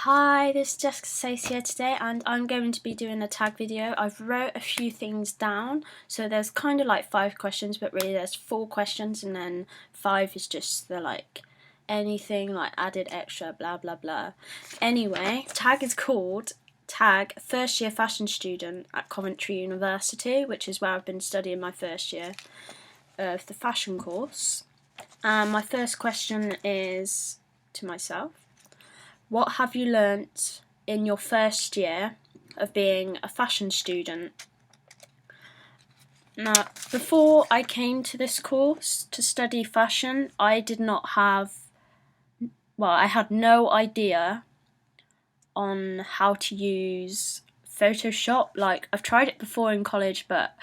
Hi, this is Jessica Sace here today, and I'm going to be doing a tag video. I've wrote a few things down, so there's kind of like 5 questions, but really there's 4 questions, and then 5 is just the like anything like added extra blah blah blah. Anyway, tag is called tag first year fashion student at Coventry University, which is where I've been studying my first year of the fashion course. My first question is to myself: what have you learnt in your first year of being a fashion student? Now, before I came to this course to study fashion, I did not have, I had no idea on how to use Photoshop. Like, I've tried it before in college, but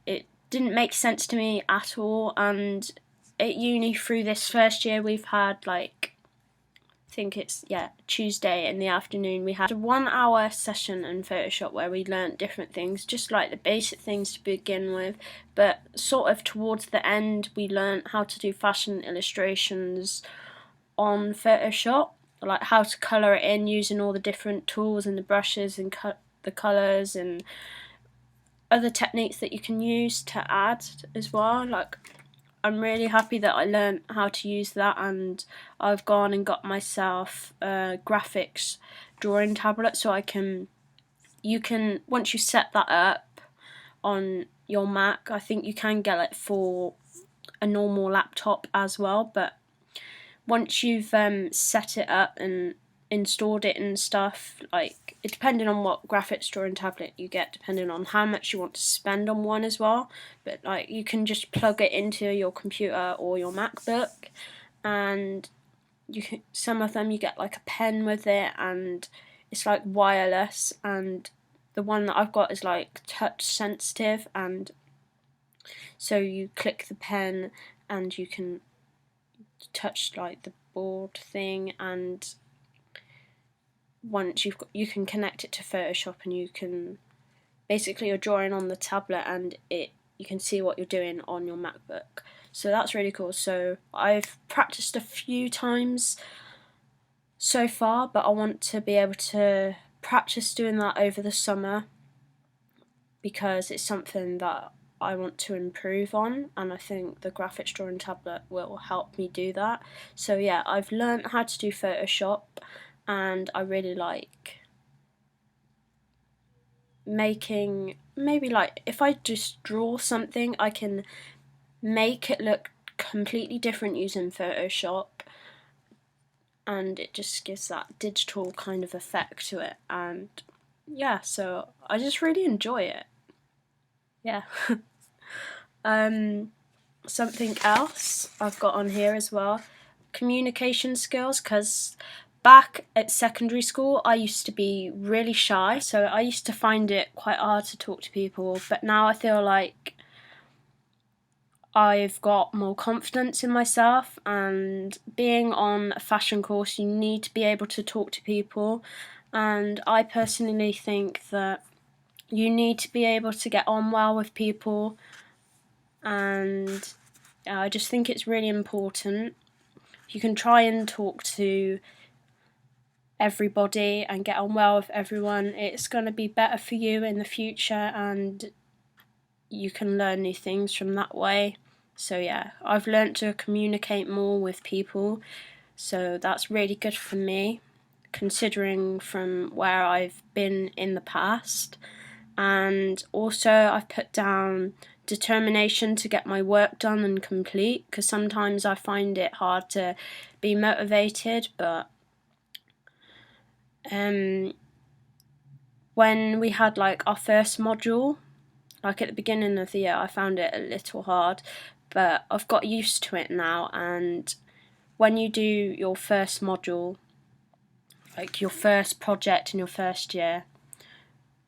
it didn't make sense to me at all. And at uni, through this first year, we've had like, I think it's Tuesday in the afternoon, we had a 1-hour session in Photoshop where we learnt different things, just like the basic things to begin with, but sort of towards the end we learnt how to do fashion illustrations on Photoshop, like how to colour it in using all the different tools and the brushes and the colours and other techniques that you can use to add as well. Like, I'm really happy that I learned how to use that, and I've gone and got myself a graphics drawing tablet, so you can once you set that up on your Mac, I think you can get it for a normal laptop as well, but once you've set it up and installed it and stuff, like, it depending on what graphics drawing tablet you get, depending on how much you want to spend on one as well, but like you can just plug it into your computer or your MacBook, and some of them you get like a pen with it, and it's like wireless, and the one that I've got is like touch sensitive, and so you click the pen and you can touch like the board thing, and once you can connect it to Photoshop, and you can basically, you're drawing on the tablet and you can see what you're doing on your MacBook. So that's really cool. So I've practiced a few times so far, but I want to be able to practice doing that over the summer because it's something that I want to improve on, and I think the graphics drawing tablet will help me do that. So yeah, I've learned how to do Photoshop, and I really like making, maybe like if I just draw something, I can make it look completely different using Photoshop, and it just gives that digital kind of effect to it, and yeah, so I just really enjoy it. Yeah. Something else I've got on here as well, communication skills, because back at secondary school I used to be really shy, so I used to find it quite hard to talk to people, but now I feel like I've got more confidence in myself, and being on a fashion course you need to be able to talk to people, and I personally think that you need to be able to get on well with people, and I just think it's really important. You can try and talk to everybody and get on well with everyone. It's going to be better for you in the future, and you can learn new things from that way. So yeah, I've learnt to communicate more with people, so that's really good for me, considering from where I've been in the past. And also I've put down determination to get my work done and complete, because sometimes I find it hard to be motivated, but when we had like our first module, like at the beginning of the year, I found it a little hard, but I've got used to it now, and when you do your first module, like your first project in your first year,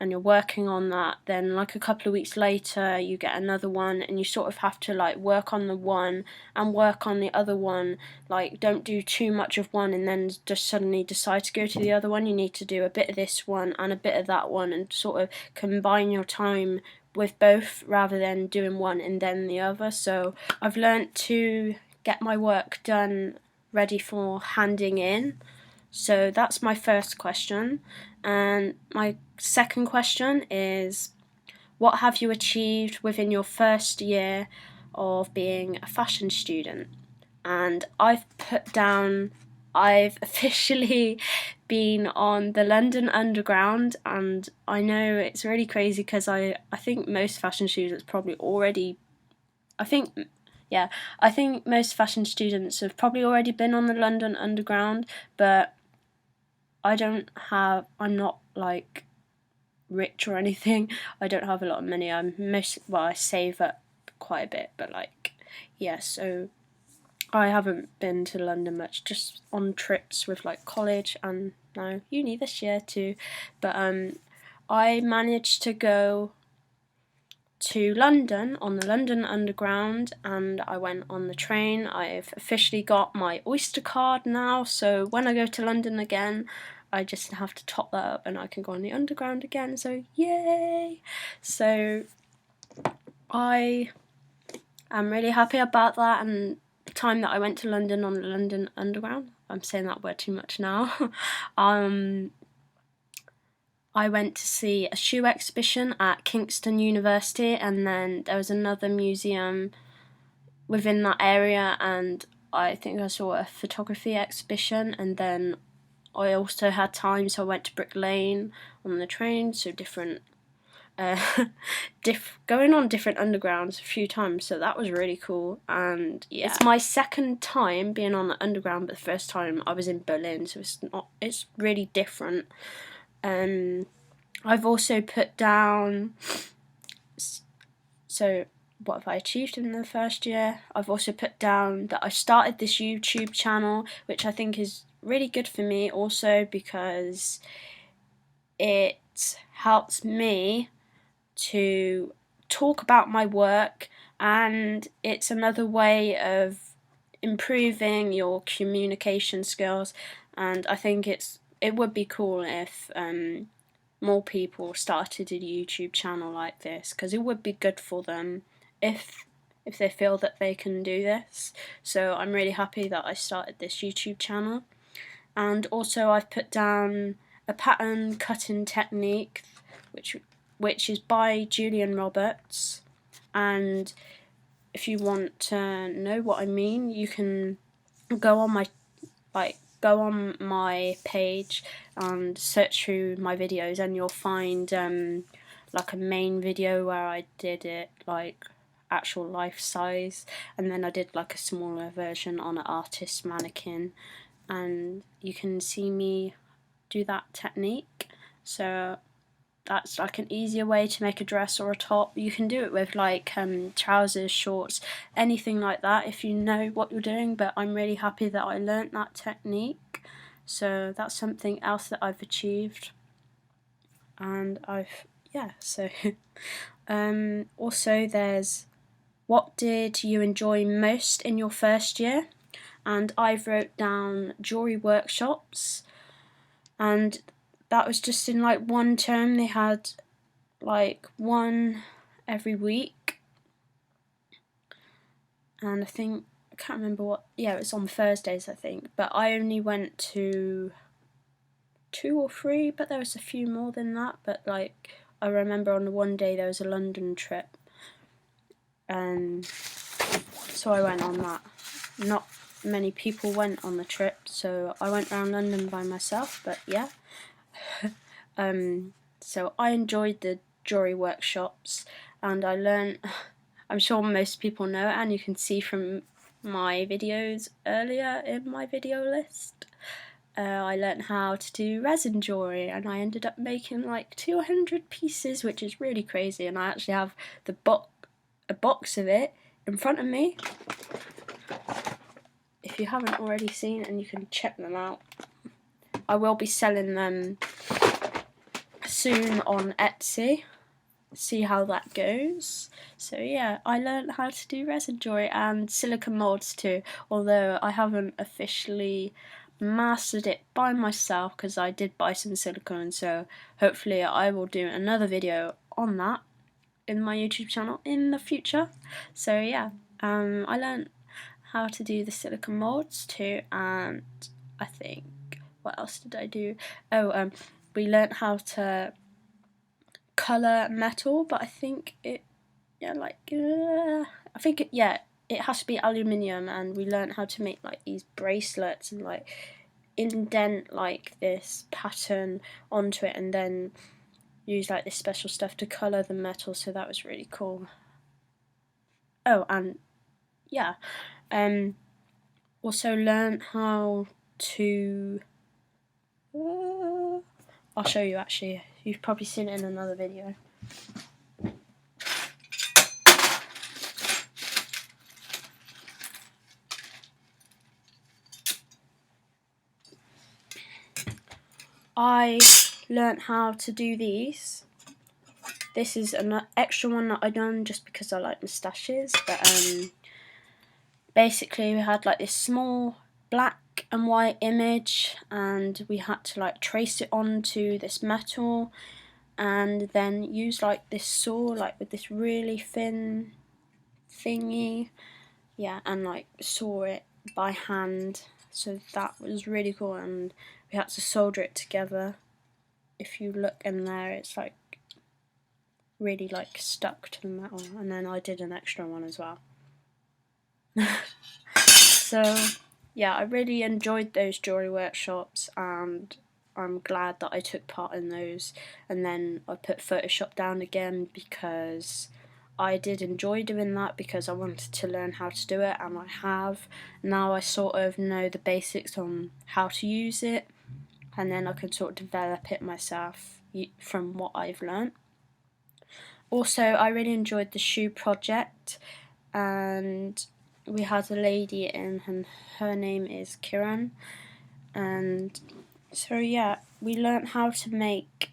and you're working on that, then like a couple of weeks later you get another one, and you sort of have to like work on the one and work on the other one. Like, don't do too much of one and then just suddenly decide to go to the other one. You need to do a bit of this one and a bit of that one, and sort of combine your time with both rather than doing one and then the other. So I've learnt to get my work done ready for handing in. So that's my first question. And my second question is, what have you achieved within your first year of being a fashion student? And I've put down, I've officially been on the London Underground, and I know it's really crazy because I think most fashion students probably already, I think, yeah, I think most fashion students have probably already been on the London Underground, but I'm not like rich or anything. I don't have a lot of money. I save up quite a bit, but like, yeah, so I haven't been to London much, just on trips with like college and now uni this year too. But I managed to go to London on the London Underground, and I went on the train. I've officially got my Oyster card now, so when I go to London again, I just have to top that up and I can go on the Underground again, so yay! So I am really happy about that, and the time that I went to London on the London Underground, I'm saying that word too much now, I went to see a shoe exhibition at Kingston University, and then there was another museum within that area, and I think I saw a photography exhibition, and then I also had time, so I went to Brick Lane on the train, so going on different undergrounds a few times, so that was really cool. And yeah, it's my second time being on the underground, but the first time I was in Berlin, so it's really different. I've also put down, so what have I achieved in the first year? I've also put down that I started this YouTube channel, which I think is really good for me also because it helps me to talk about my work, and it's another way of improving your communication skills, and I think it would be cool if more people started a YouTube channel like this, because it would be good for them if they feel that they can do this. So I'm really happy that I started this YouTube channel. And also I've put down a pattern cutting technique which is by Julian Roberts, and if you want to know what I mean, you can go on my page and search through my videos, and you'll find like a main video where I did it like actual life size, and then I did like a smaller version on an artist mannequin, and you can see me do that technique. So that's like an easier way to make a dress or a top. You can do it with like trousers, shorts, anything like that if you know what you're doing, but I'm really happy that I learnt that technique. So that's something else that I've achieved. And so also there's, what did you enjoy most in your first year? And I've wrote down jewellery workshops, and that was just in like one term. They had like one every week, and I can't remember it was on Thursdays I think, but I only went to 2 or 3, but there was a few more than that. But like I remember on the one day there was a London trip, and so I went on that. Not many people went on the trip, so I went around London by myself, but yeah. So I enjoyed the jewellery workshops, and I learned, I'm sure most people know it, and you can see from my videos earlier in my video list, I learned how to do resin jewellery, and I ended up making like 200 pieces, which is really crazy, and I actually have a box of it in front of me, if you haven't already seen it, and you can check them out. I will be selling them soon on Etsy, see how that goes. So yeah, I learned how to do resin jewellery and silicone moulds too, although I haven't officially mastered it by myself because I did buy some silicone, so hopefully I will do another video on that in my YouTube channel in the future. So yeah, I learned how to do the silicone moulds too, and I think what else did I do? Oh, we learnt how to colour metal, but I think it, I think it has to be aluminium, and we learnt how to make like these bracelets and like indent like this pattern onto it, and then use like this special stuff to colour the metal, so that was really cool. Oh, and yeah, also learnt how to, I'll show you actually, you've probably seen it in another video. I learnt how to do these. This is an extra one that I done just because I like moustaches, but basically we had like this small black and white image, and we had to like trace it onto this metal, and then use like this saw, like with this really thin thingy, yeah, and like saw it by hand. So that was really cool, and we had to solder it together. If you look in there, it's like really like stuck to the metal, and then I did an extra one as well. So yeah, I really enjoyed those jewellery workshops, and I'm glad that I took part in those. And then I put Photoshop down again because I did enjoy doing that, because I wanted to learn how to do it, and I have. Now I sort of know the basics on how to use it, and then I can sort of develop it myself from what I've learnt. Also, I really enjoyed the shoe project, and we had a lady in, and her name is Kiran, and so yeah, we learnt how to make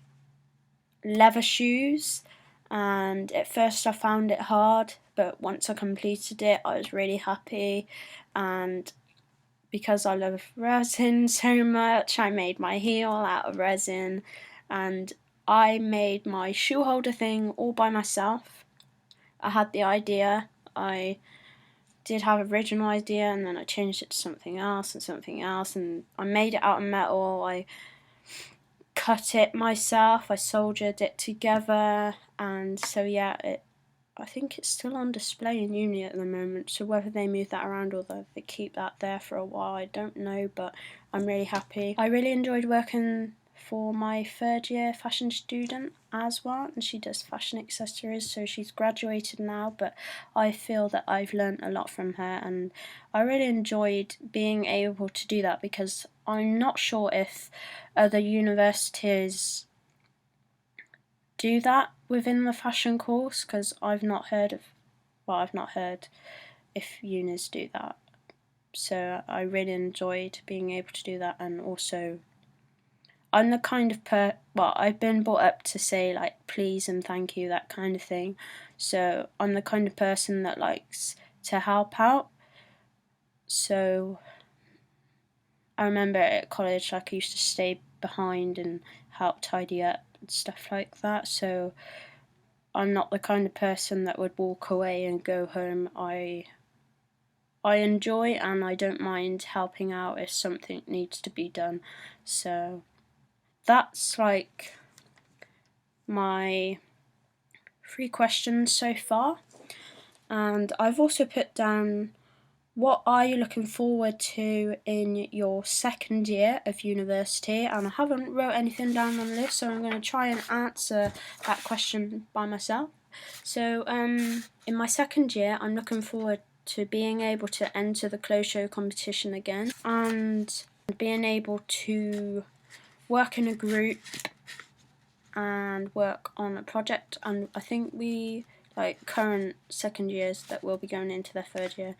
leather shoes, and at first I found it hard, but once I completed it I was really happy, and because I love resin so much, I made my heel out of resin, and I made my shoe holder thing all by myself. I had the idea, I did have an original idea, and then I changed it to something else and something else, and I made it out of metal. I cut it myself, I soldered it together, and so yeah, I think it's still on display in uni at the moment, so whether they move that around or they keep that there for a while, I don't know, but I'm really happy. I really enjoyed working for my third year fashion student as well, and she does fashion accessories, so she's graduated now, but I feel that I've learnt a lot from her, and I really enjoyed being able to do that, because I'm not sure if other universities do that within the fashion course, because I've not heard if unis do that. So I really enjoyed being able to do that, and also I'm the kind of I've been brought up to say like please and thank you, that kind of thing, so I'm the kind of person that likes to help out. So I remember at college, like, I used to stay behind and help tidy up and stuff like that, so I'm not the kind of person that would walk away and go home. I enjoy, and I don't mind helping out if something needs to be done. So that's like my 3 questions so far, and I've also put down what are you looking forward to in your second year of university, and I haven't wrote anything down on this, so I'm going to try and answer that question by myself. So in my second year, I'm looking forward to being able to enter the clothes show competition again, and being able to work in a group and work on a project. And I think we, like, current second years that will be going into their third year,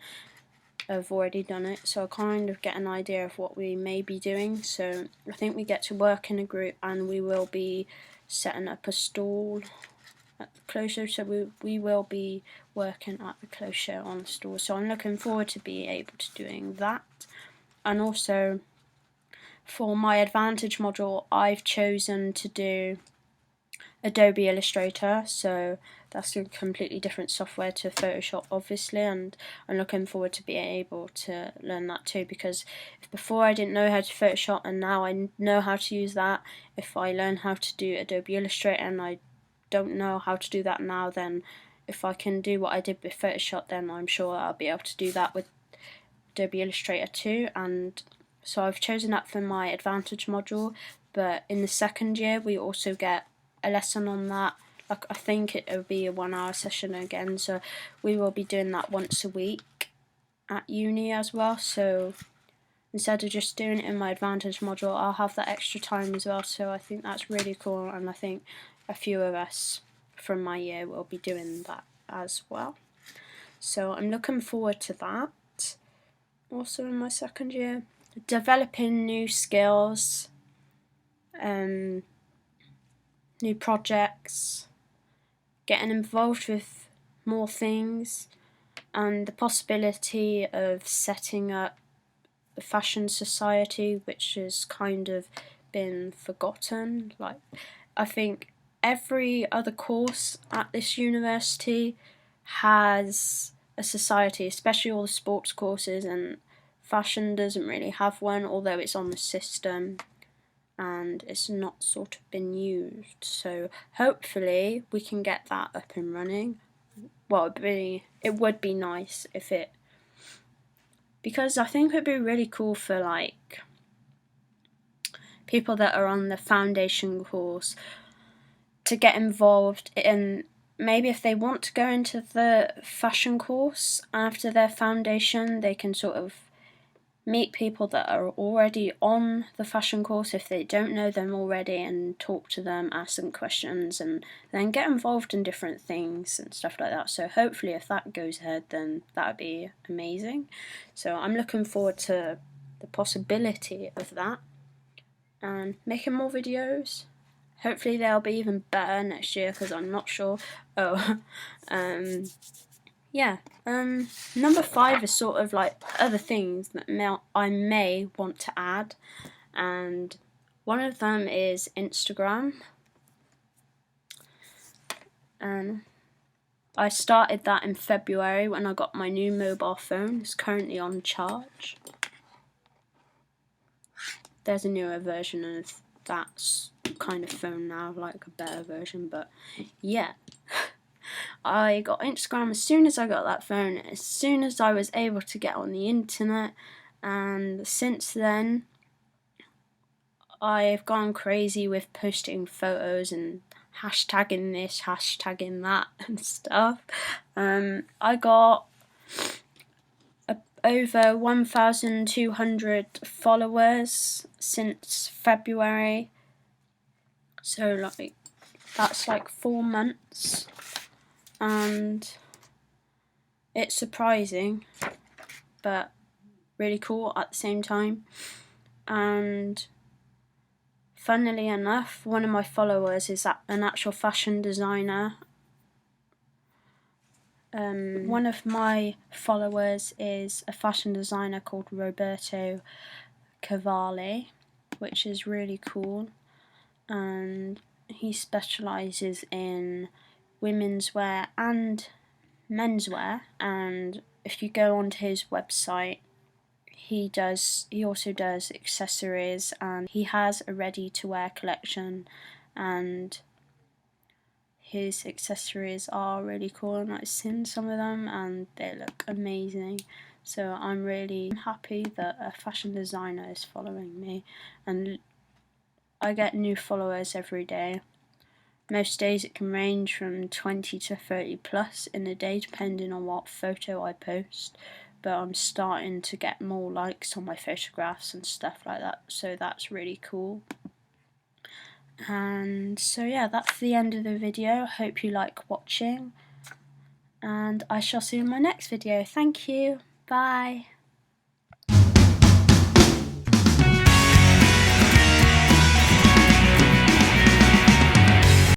have already done it, so I kind of get an idea of what we may be doing. So I think we get to work in a group, and we will be setting up a stall at the clothes show, so we will be working at the clothes show on the stall, so I'm looking forward to being able to doing that. And also for my advantage module, I've chosen to do Adobe Illustrator, so that's a completely different software to Photoshop, obviously, and I'm looking forward to being able to learn that too, because if before I didn't know how to Photoshop and now I know how to use that, if I learn how to do Adobe Illustrator and I don't know how to do that now, then if I can do what I did with Photoshop, then I'm sure I'll be able to do that with Adobe Illustrator too. And so I've chosen that for my Advantage module, but in the second year we also get a lesson on that. Like, I think it will be a 1 hour session again, so we will be doing that once a week at uni as well. So instead of just doing it in my Advantage module, I'll have that extra time as well, so I think that's really cool, and I think a few of us from my year will be doing that as well. So I'm looking forward to that. Also in my second year, developing new skills, new projects, getting involved with more things, and the possibility of setting up a fashion society, which has kind of been forgotten. Like, I think every other course at this university has a society, especially all the sports courses, and fashion doesn't really have one, although it's on the system and it's not sort of been used. So hopefully we can get that up and running. Well, it would be nice if it, because I think it would be really cool for like people that are on the foundation course to get involved in, maybe if they want to go into the fashion course after their foundation, they can sort of meet people that are already on the fashion course if they don't know them already, and talk to them, ask them questions, and then get involved in different things and stuff like that. So hopefully if that goes ahead, then that would be amazing. So I'm looking forward to the possibility of that and making more videos. Hopefully they'll be even better next year, because I'm not sure. Yeah, number 5 is sort of like other things that I may want to add, and one of them is Instagram. And I started that in February when I got my new mobile phone. It's currently on charge. There's a newer version of that kind of phone now, like a better version, but yeah. I got Instagram as soon as I got that phone, as soon as I was able to get on the internet, and since then I've gone crazy with posting photos and hashtagging this, hashtagging that and stuff. I got over 1,200 followers since February, so like that's like 4 months, and it's surprising but really cool at the same time. And funnily enough, one of my followers is an actual fashion designer. One of my followers is a fashion designer called Roberto Cavalli, which is really cool, and he specialises in women's wear and menswear. And if you go onto his website, he also does accessories, and he has a ready-to-wear collection, and his accessories are really cool, and I've seen some of them and they look amazing. So I'm really happy that a fashion designer is following me, and I get new followers every day. Most days it can range from 20 to 30 plus in a day, depending on what photo I post, but I'm starting to get more likes on my photographs and stuff like that, so that's really cool. And so yeah, that's the end of the video. Hope you like watching, and I shall see you in my next video. Thank you, bye.